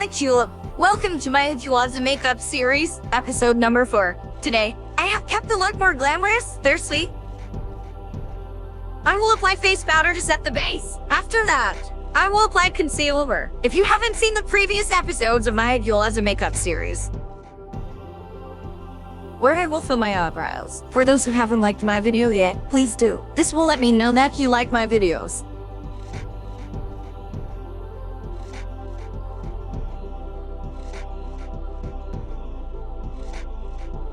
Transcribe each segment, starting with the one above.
the tulip. Welcome to my Etude makeup series, episode number 4. Today, I have kept the look more glamorous, thirsty. I will apply face powder to set the base. After that, I will apply concealer. If you haven't seen the previous episodes of my Etude makeup series, where I will fill my eyebrows. For those who haven't liked my video yet, please do. This will let me know that you like my videos.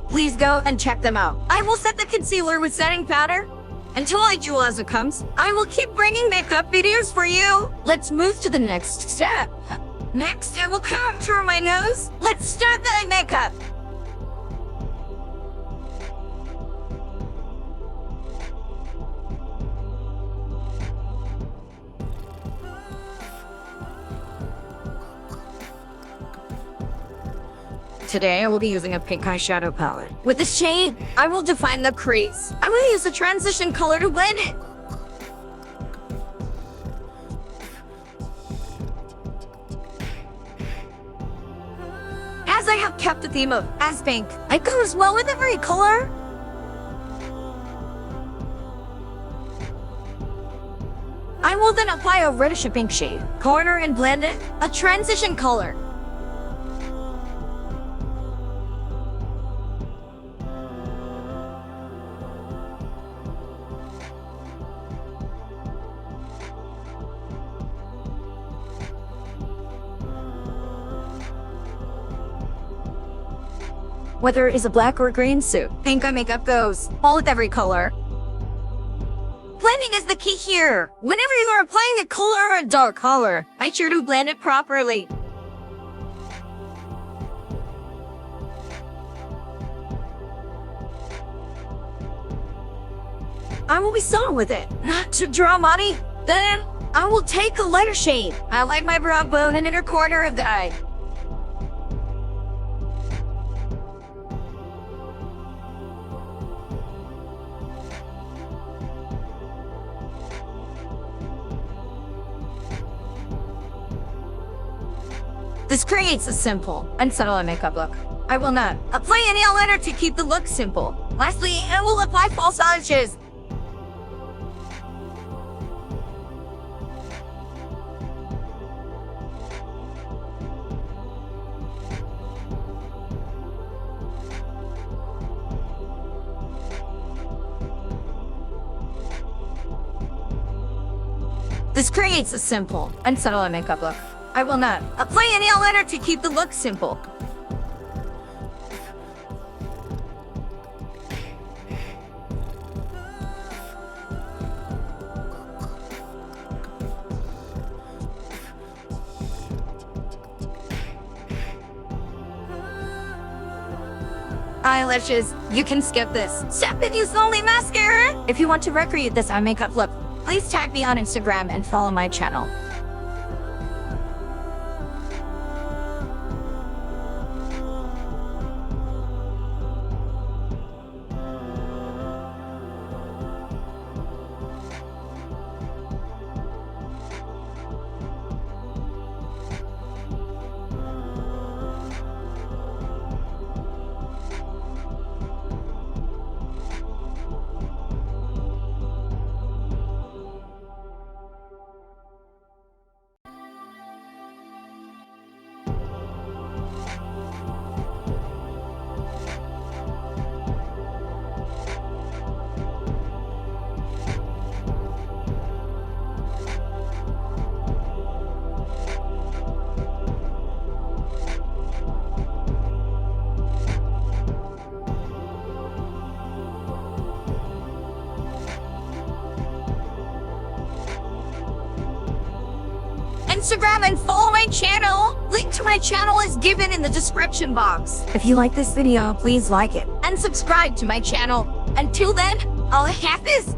Please go and check them out. I will set the concealer with setting powder. Until Etude comes, I will keep bringing makeup videos for you. Let's move to the next step. Next, I will contour my nose. Let's start the eye makeup. Today, I will be using a pink eyeshadow palette. With this shade, I will define the crease. I will use a transition color to blend it. As I have kept the theme of as pink, it goes well with every color. I will then apply a reddish pink shade, corner and blend it, a transition color. Whether it is a black or green suit, pink eye makeup goes all with every color. Blending is the key here. Whenever you are applying a color or a dark color, make sure to blend it properly. I will be subtle with it, not to draw money. Then, I will take a lighter shade. I like my brow bone and inner corner of the eye. This creates a simple and subtle makeup look. I will not apply any eyeliner to keep the look simple. Lastly, I will apply false eyelashes. This creates a simple and subtle makeup look. I will not apply any eyeliner to keep the look simple. Eyelashes, you can skip this step and use only mascara. If you want to recreate this eye makeup look, please tag me on Instagram and follow my channel. Instagram and follow my channel. Link to my channel is given in the description box. If you like this video, please like it and subscribe to my channel. Until then, Allah Hafiz.